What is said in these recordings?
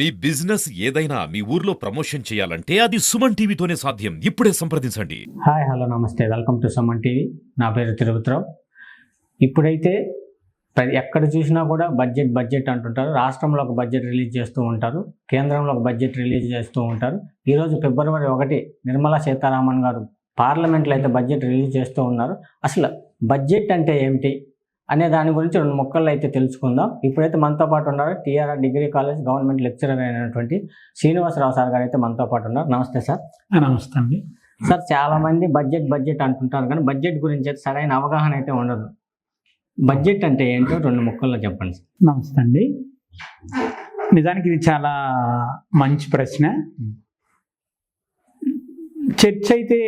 మీ business ఏదైనా మీ ఊర్లో promotion చేయాలంటే అది సుమన్ టీవీతోనే సాధ్యం. ఇప్పుడే సంప్రదించండి. హాయ్ హలో నమస్తే, వెల్కమ్ టు సుమన్ టీవీ. నా పేరు తిరుపతిరావు. ఇప్పుడైతే ఎక్కడ చూసినా కూడా బడ్జెట్ అంటుంటారు. రాష్ట్రంలో ఒక బడ్జెట్ రిలీజ్ చేస్తూ ఉంటారు, కేంద్రంలో ఒక బడ్జెట్ రిలీజ్ చేస్తూ ఉంటారు. ఈరోజు ఫిబ్రవరి 1 నిర్మలా సీతారామన్ గారు పార్లమెంట్లో అయితే బడ్జెట్ రిలీజ్ చేస్తూ ఉన్నారు. అసలు బడ్జెట్ అంటే ఏమిటి అనే దాని గురించి 2 ముక్కల్లో అయితే తెలుసుకుందాం. ఇప్పుడైతే మనతో పాటు ఉన్నారు TRR degree college government lecturer అయినటువంటి శ్రీనివాసరావు సార్ గారు అయితే మనతో పాటు ఉన్నారు. నమస్తే సార్. నమస్తే అండి. సార్, చాలామంది బడ్జెట్ అంటుంటారు, కానీ బడ్జెట్ గురించి అయితే సరైన అవగాహన అయితే ఉండదు. బడ్జెట్ అంటే ఏంటో 2 ముక్కల్లో చెప్పండి సార్. నమస్తే అండి. నిజానికి ఇది చాలా మంచి ప్రశ్న. చర్చ అయితే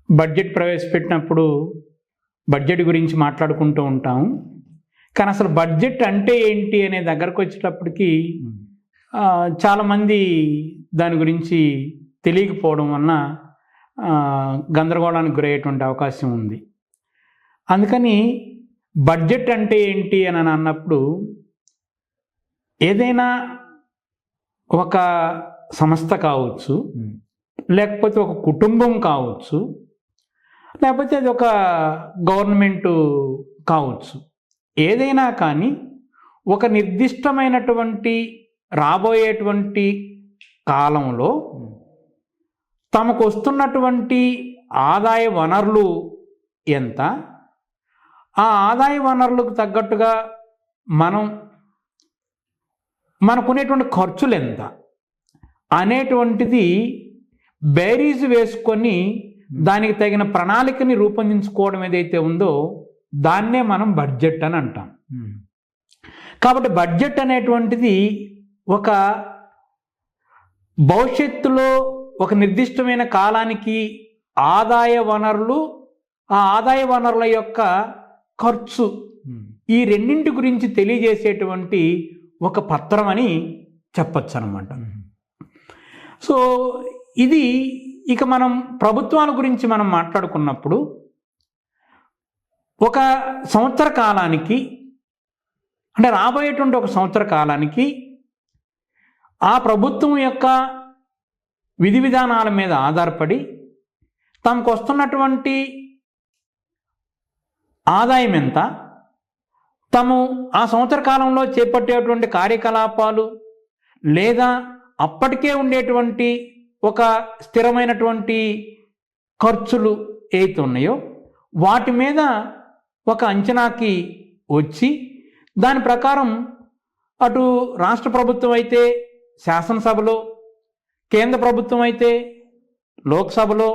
బడ్జెట్ ప్రవేశపెట్టినప్పుడు బడ్జెట్ గురించి మాట్లాడుకుంటూ ఉంటాము, కానీ అసలు బడ్జెట్ అంటే ఏంటి అనే దగ్గరకు వచ్చేటప్పటికి చాలామంది దాని గురించి తెలియకపోవడం వలన గందరగోళానికి గురయ్యేటువంటి అవకాశం ఉంది. అందుకని బడ్జెట్ అంటే ఏంటి అని అన్నప్పుడు ఏదైనా ఒక సంస్థ కావచ్చు, లేకపోతే ఒక కుటుంబం కావచ్చు, లేకపోతే అది ఒక గవర్నమెంటు కావచ్చు, ఏదైనా కానీ ఒక నిర్దిష్టమైనటువంటి రాబోయేటువంటి కాలంలో తమకు వస్తున్నటువంటి ఆదాయ వనరులు ఎంత, ఆ ఆదాయ వనరులకు తగ్గట్టుగా మనకునేటువంటి ఖర్చులు ఎంత అనేటువంటిది బేరీజు వేసుకొని దానికి తగిన ప్రణాళికని రూపొందించుకోవడం ఏదైతే ఉందో దాన్నే మనం బడ్జెట్ అని అంటాం. కాబట్టి బడ్జెట్ అనేటువంటిది ఒక భవిష్యత్తులో ఒక నిర్దిష్టమైన కాలానికి ఆదాయ వనరులు, ఆ ఆదాయ వనరుల యొక్క ఖర్చు, ఈ రెండింటి గురించి తెలియజేసేటువంటి ఒక పత్రం అని చెప్పచ్చు అన్నమాట. సో ఇది ఇక మనం ప్రభుత్వాల గురించి మనం మాట్లాడుకున్నప్పుడు ఒక సంవత్సర కాలానికి, అంటే రాబోయేటువంటి ఒక సంవత్సర కాలానికి ఆ ప్రభుత్వం యొక్క విధి విధానాల మీద ఆధారపడి తమకు వస్తున్నటువంటి ఆదాయం ఎంత, తాము ఆ సంవత్సర కాలంలో చేపట్టేటువంటి కార్యకలాపాలు లేదా అప్పటికే ఉండేటువంటి ఒక స్థిరమైనటువంటి ఖర్చులు ఏవైతే ఉన్నాయో వాటి మీద ఒక అంచనాకి వచ్చి దాని ప్రకారం అటు రాష్ట్ర ప్రభుత్వం అయితే శాసనసభలో, కేంద్ర ప్రభుత్వం అయితే లోక్సభలో,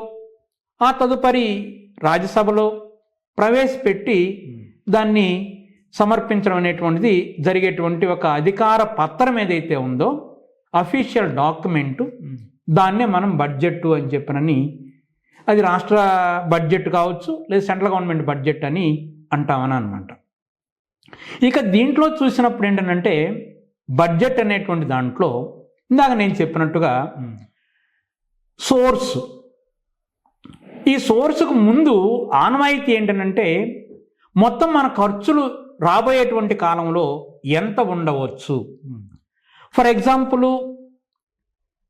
ఆ తదుపరి రాజ్యసభలో ప్రవేశపెట్టి దాన్ని సమర్పించడం అనేటువంటిది జరిగేటువంటి ఒక అధికార పత్రం ఏదైతే ఉందో, అఫీషియల్ డాక్యుమెంటు, దాన్నే మనం బడ్జెట్ అని చెప్పనని, అది రాష్ట్ర బడ్జెట్ కావచ్చు లేదా సెంట్రల్ గవర్నమెంట్ బడ్జెట్ అని అంటామని అనమాట. ఇక దీంట్లో చూసినప్పుడు ఏంటంటే బడ్జెట్ అనేటువంటి దాంట్లో ఇందాక నేను చెప్పినట్టుగా సోర్స్, ఈ సోర్సుకు ముందు ఆనవాయితీ ఏంటంటే మొత్తం మన ఖర్చులు రాబోయేటువంటి కాలంలో ఎంత ఉండవచ్చు. ఫర్ ఎగ్జాంపుల్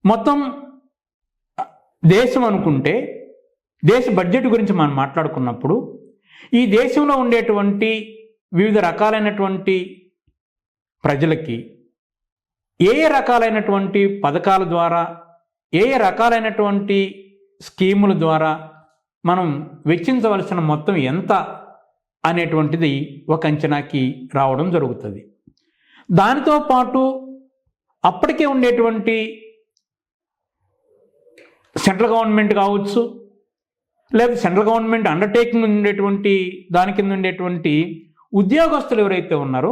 మొత్తం దేశం అనుకుంటే, దేశ బడ్జెట్ గురించి మనం మాట్లాడుకున్నప్పుడు ఈ దేశంలో ఉండేటువంటి వివిధ రకాలైనటువంటి ప్రజలకి ఏ రకాలైనటువంటి పథకాల ద్వారా, ఏ రకాలైనటువంటి స్కీముల ద్వారా మనం వెచ్చించవలసిన మొత్తం ఎంత అనేటువంటిది ఒక అంచనాకి రావడం జరుగుతుంది. దానితో పాటు అప్పటికే ఉండేటువంటి సెంట్రల్ గవర్నమెంట్ కావచ్చు, లేదా సెంట్రల్ గవర్నమెంట్ అండర్టేకింగ్ ఉండేటువంటి దాని కింద ఉండేటువంటి ఉద్యోగస్తులు ఎవరైతే ఉన్నారో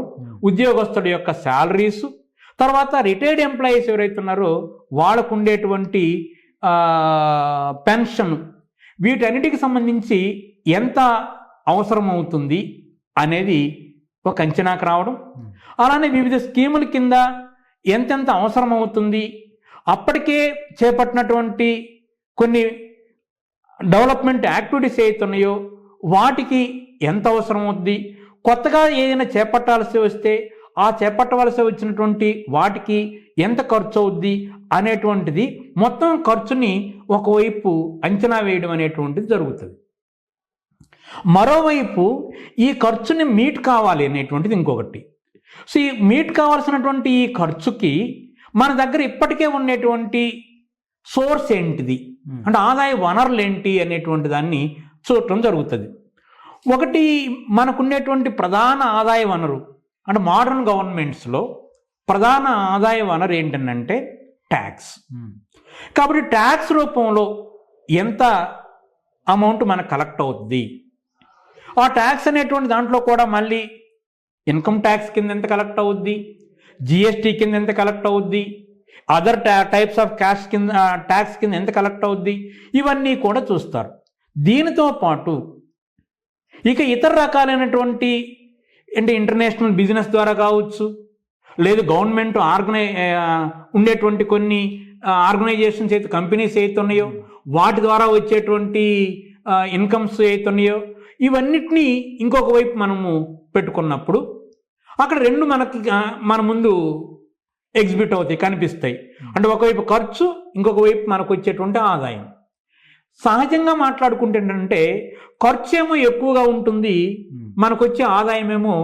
ఉద్యోగస్తుల యొక్క శాలరీస్, తర్వాత రిటైర్డ్ ఎంప్లాయీస్ ఎవరైతే ఉన్నారో వాళ్ళకు ఉండేటువంటి పెన్షన్, వీటన్నిటికి సంబంధించి ఎంత అవసరం అవుతుంది అనేది ఒక అంచనాకు రావడం. అలానే వివిధ స్కీముల కింద ఎంతెంత అవసరం అవుతుంది, అప్పటికే చేపట్టినటువంటి కొన్ని డెవలప్మెంట్ యాక్టివిటీస్ ఏవైతున్నాయో వాటికి ఎంత అవసరం అవుతుంది, కొత్తగా ఏదైనా చేపట్టాల్సి వస్తే ఆ చేపట్టవలసి వచ్చినటువంటి వాటికి ఎంత ఖర్చు అవుద్ది అనేటువంటిది మొత్తం ఖర్చుని ఒకవైపు అంచనా వేయడం అనేటువంటిది జరుగుతుంది. మరోవైపు ఈ ఖర్చుని మీట్ కావాలి అనేటువంటిది ఇంకొకటి. సో ఈ మీట్ కావాల్సినటువంటి ఈ ఖర్చుకి మన దగ్గర ఇప్పటికే ఉండేటువంటి సోర్స్ ఏంటిది, అంటే ఆదాయ వనరులు ఏంటి అనేటువంటి దాన్ని చూడటం జరుగుతుంది. ఒకటి మనకున్నటువంటి ప్రధాన ఆదాయ వనరు అంటే మోడర్న్ గవర్నమెంట్స్లో ప్రధాన ఆదాయ వనరు ఏంటంటే ట్యాక్స్. కాబట్టి ట్యాక్స్ రూపంలో ఎంత అమౌంట్ మనకు కలెక్ట్ అవుద్ది, ఆ ట్యాక్స్ అనేటువంటి దాంట్లో కూడా మళ్ళీ ఇన్కమ్ ట్యాక్స్ కింద ఎంత కలెక్ట్ అవుద్ది, జిఎస్టీ కింద ఎంత కలెక్ట్ అవుద్ది, అదర్ టైప్స్ ఆఫ్ క్యాష్ కింద ట్యాక్స్ కింద ఎంత కలెక్ట్ అవుద్ది, ఇవన్నీ కూడా చూస్తారు. దీనితో పాటు ఇక ఇతర రకాలైనటువంటి అంటే ఇంటర్నేషనల్ బిజినెస్ ద్వారా కావచ్చు, లేదు గవర్నమెంట్ ఉండేటువంటి కొన్ని ఆర్గనైజేషన్స్ అయితే కంపెనీస్ అయితే ఉన్నాయో వాటి ద్వారా వచ్చేటువంటి ఇన్కమ్స్ అయితే ఉన్నాయో ఇవన్నిటినీ ఇంకొక వైపు మనము పెట్టుకున్నప్పుడు అక్కడ రెండు మన ముందు ఎగ్జిబిట్ అవుతాయి, కనిపిస్తాయి. అంటే ఒకవైపు ఖర్చు, ఇంకొక వైపు మనకు వచ్చేటువంటి ఆదాయం. సహజంగా మాట్లాడుకుంటే ఏంటంటే ఖర్చు ఏమో ఎక్కువగా ఉంటుంది, మనకు వచ్చే ఆదాయం ఏమో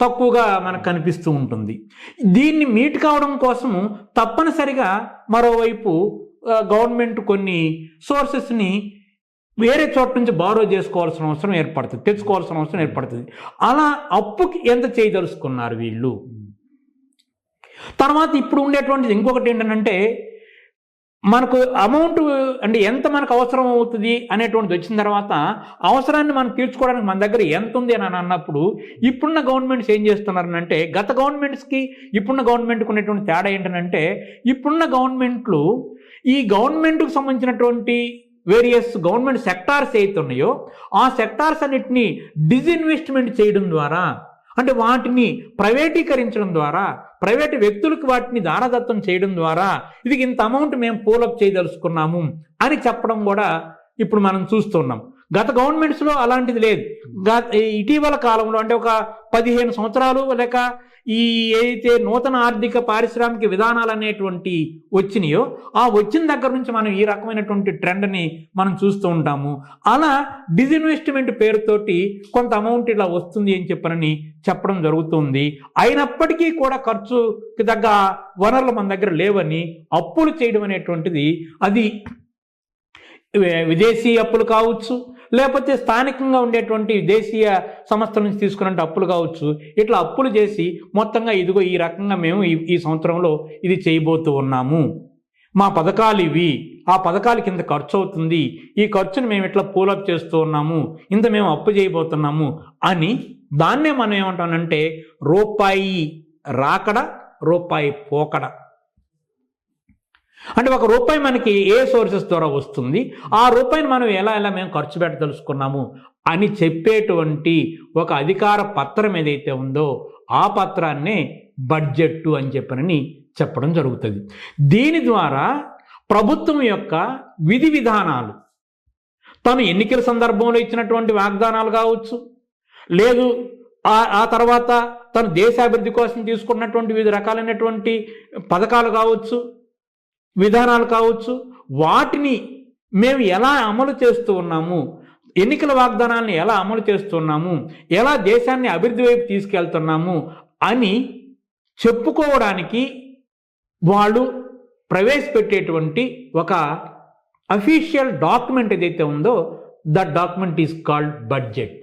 తక్కువగా మనకు కనిపిస్తూ ఉంటుంది. దీన్ని మీట్ కావడం కోసము తప్పనిసరిగా మరోవైపు గవర్నమెంట్ కొన్ని సోర్సెస్ని వేరే చోట నుంచి బారో చేసుకోవాల్సిన అవసరం ఏర్పడుతుంది, తెచ్చుకోవాల్సిన అవసరం ఏర్పడుతుంది. అలా అప్పుకి ఎంత చేయదలుచుకున్నారు వీళ్ళు. తర్వాత ఇప్పుడు ఉండేటువంటిది ఇంకొకటి ఏంటంటే మనకు అమౌంట్ అంటే ఎంత మనకు అవసరం అవుతుంది అనేటువంటిది వచ్చిన తర్వాత అవసరాన్ని మనం తీర్చుకోవడానికి మన దగ్గర ఎంత ఉంది అని అన్నప్పుడు ఇప్పుడున్న గవర్నమెంట్స్ ఏం చేస్తున్నారనంటే గత గవర్నమెంట్స్కి ఇప్పుడున్న గవర్నమెంట్కి ఉన్నటువంటి తేడా ఏంటంటే ఇప్పుడున్న గవర్నమెంట్లు ఈ గవర్నమెంట్కి సంబంధించినటువంటి వేరియస్ గవర్నమెంట్ సెక్టార్స్ ఏవైతే ఉన్నాయో ఆ సెక్టార్స్ అన్నిటినీ డిజిన్వెస్ట్మెంట్ చేయడం ద్వారా అంటే వాటిని ప్రైవేటీకరించడం ద్వారా ప్రైవేటు వ్యక్తులకు వాటిని దానదత్తం చేయడం ద్వారా ఇది ఇంత అమౌంట్ మేము పూలప్ చేయదలుచుకున్నాము అని చెప్పడం కూడా ఇప్పుడు మనం చూస్తున్నాం. గత గవర్నమెంట్స్లో అలాంటిది లేదు. ఇటీవల కాలంలో అంటే ఒక 15 సంవత్సరాలు లేక ఈ ఏదైతే నూతన ఆర్థిక పారిశ్రామిక విధానాలు అనేటువంటి వచ్చినాయో ఆ వచ్చిన దగ్గర నుంచి మనం ఈ రకమైనటువంటి ట్రెండ్ని మనం చూస్తూ ఉంటాము. అలా డిజిన్వెస్ట్మెంట్ పేరుతోటి కొంత అమౌంట్ ఇలా వస్తుంది అని చెప్పడం జరుగుతుంది. అయినప్పటికీ కూడా ఖర్చుకి తగ్గ వనరులు మన దగ్గర లేవని అప్పులు చేయడం అనేటువంటిది అది విదేశీ అప్పులు కావచ్చు, లేకపోతే స్థానికంగా ఉండేటువంటి దేశీయ సంస్థల నుంచి తీసుకున్నట్టు అప్పులు కావచ్చు, ఇట్లా అప్పులు చేసి మొత్తంగా ఇదిగో ఈ రకంగా మేము ఈ సంవత్సరంలో ఇది చేయబోతూ ఉన్నాము, మా పథకాలు ఇవి, ఆ పథకాల కింద ఖర్చు అవుతుంది, ఈ ఖర్చును మేము ఇట్లా పూలప్ చేస్తూ ఉన్నాము, ఇంత మేము అప్పు చేయబోతున్నాము అని దాన్నే మనం ఏమంటామంటే రూపాయి రాకడ రూపాయి పోకడ. అంటే ఒక రూపాయి మనకి ఏ సోర్సెస్ ద్వారా వస్తుంది, ఆ రూపాయిని మనం ఎలా మేము ఖర్చు పెట్టదలుచుకున్నాము అని చెప్పేటువంటి ఒక అధికార పత్రం ఏదైతే ఉందో ఆ పత్రాన్నే బడ్జెట్ అని చెప్పడం జరుగుతుంది. దీని ద్వారా ప్రభుత్వం యొక్క విధి విధానాలు తను ఎన్నికల సందర్భంలో ఇచ్చినటువంటి వాగ్దానాలు కావచ్చు, లేదు ఆ తర్వాత తను దేశాభివృద్ధి కోసం తీసుకున్నటువంటి వివిధ రకాలైనటువంటి పథకాలు కావచ్చు, విధానాలు కావచ్చు, వాటిని మేము ఎలా అమలు చేస్తూ ఉన్నాము, ఎన్నికల వాగ్దానాలను ఎలా అమలు చేస్తున్నాము, ఎలా దేశాన్ని అభివృద్ధి వైపు తీసుకెళ్తున్నాము అని చెప్పుకోవడానికి వాళ్ళు ప్రవేశపెట్టేటువంటి ఒక అఫీషియల్ డాక్యుమెంట్ ఏదైతే ఉందో that document is called budget.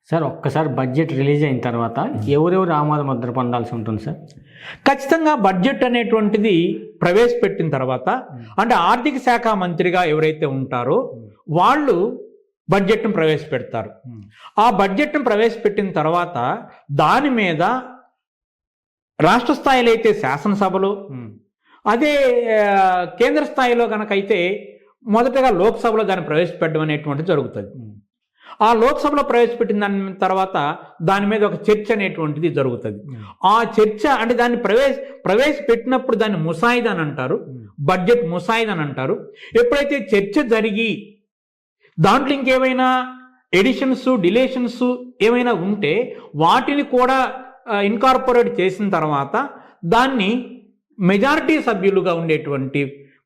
Sir ఒక్కసారి బడ్జెట్ రిలీజ్ అయిన తర్వాత ఎవరెవరు ఆమోద ముద్ర పొందాల్సి ఉంటుంది సార్? ఖచ్చితంగా బడ్జెట్ అనేటువంటిది ప్రవేశపెట్టిన తర్వాత అంటే ఆర్థిక శాఖ మంత్రిగా ఎవరైతే ఉంటారో వాళ్ళు బడ్జెట్ను ప్రవేశపెడతారు. ఆ బడ్జెట్ను ప్రవేశపెట్టిన తర్వాత దాని మీద రాష్ట్ర స్థాయిలో అయితే శాసనసభలో, అదే కేంద్ర స్థాయిలో కనుకైతే మొదటగా లోక్సభలో దాన్ని ప్రవేశపెట్టడం అనేటువంటిది జరుగుతుంది. ఆ లోక్సభలో ప్రవేశపెట్టిన దాని తర్వాత దాని మీద ఒక చర్చ అనేటువంటిది జరుగుతుంది. ఆ చర్చ అంటే దాన్ని ప్రవేశపెట్టినప్పుడు దాన్ని ముసాయిదా అని అంటారు, బడ్జెట్ ముసాయిదా అని అంటారు. ఎప్పుడైతే చర్చ జరిగి దాంట్లో ఇంకేమైనా ఎడిషన్స్ డిలేషన్స్ ఏమైనా ఉంటే వాటిని కూడా ఇన్కార్పొరేట్ చేసిన తర్వాత దాన్ని మెజారిటీ సభ్యులుగా ఉండేటువంటి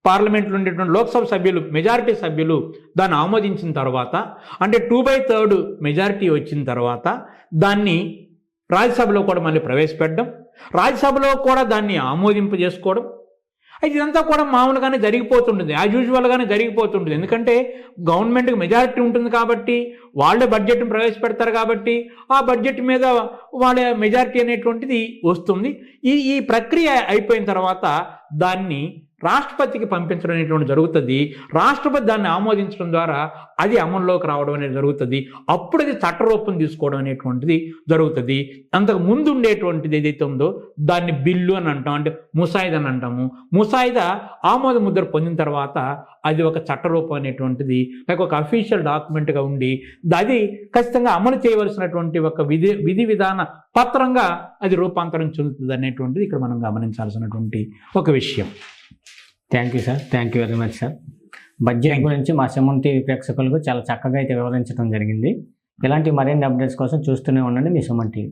పార్లమెంట్లో ఉండేటువంటి లోక్సభ సభ్యులు మెజారిటీ సభ్యులు దాన్ని ఆమోదించిన తర్వాత అంటే 2/3 మెజారిటీ వచ్చిన తర్వాత దాన్ని రాజ్యసభలో కూడా మళ్ళీ ప్రవేశపెట్టడం, రాజ్యసభలో కూడా దాన్ని ఆమోదింపజేసుకోవడం. అయితే ఇదంతా కూడా మామూలుగానే జరిగిపోతుంటుంది, యాజ్ యూజువల్గానే జరిగిపోతుంటుంది. ఎందుకంటే గవర్నమెంట్కి మెజారిటీ ఉంటుంది కాబట్టి వాళ్ళే బడ్జెట్ని ప్రవేశపెడతారు కాబట్టి ఆ బడ్జెట్ మీద వాళ్ళ మెజారిటీ అనేటువంటిది వస్తుంది. ఈ ప్రక్రియ అయిపోయిన తర్వాత దాన్ని రాష్ట్రపతికి పంపించడం అనేటువంటి జరుగుతుంది. రాష్ట్రపతి దాన్ని ఆమోదించడం ద్వారా అది అమల్లోకి రావడం అనేది జరుగుతుంది. అప్పుడు అది చట్టరూపం తీసుకోవడం అనేటువంటిది జరుగుతుంది. అంతకు ముందు ఉండేటువంటిది ఏదైతే ఉందో దాన్ని బిల్లు అని అంటాం, అంటే ముసాయిదా అని అంటాము. ముసాయిదా ఆమోద ముద్ర పొందిన తర్వాత అది ఒక చట్టరూపం అనేటువంటిది లేక ఒక అఫీషియల్ డాక్యుమెంట్గా ఉండి అది ఖచ్చితంగా అమలు చేయవలసినటువంటి ఒక విధి విధాన పత్రంగా అది రూపాంతరం చెందుతుంది అనేటువంటిది ఇక్కడ మనం గమనించాల్సినటువంటి ఒక విషయం. Thank you sir, thank you very much sir. Budget గురించి మా సుమన్ టీవీ ప్రేక్షకులకు చాలా చక్కగా అయితే వివరించడం జరిగింది. ఇలాంటి మరిన్ని అప్డేట్స్ కోసం చూస్తూనే ఉండండి మీ సుమన్ టీవీ.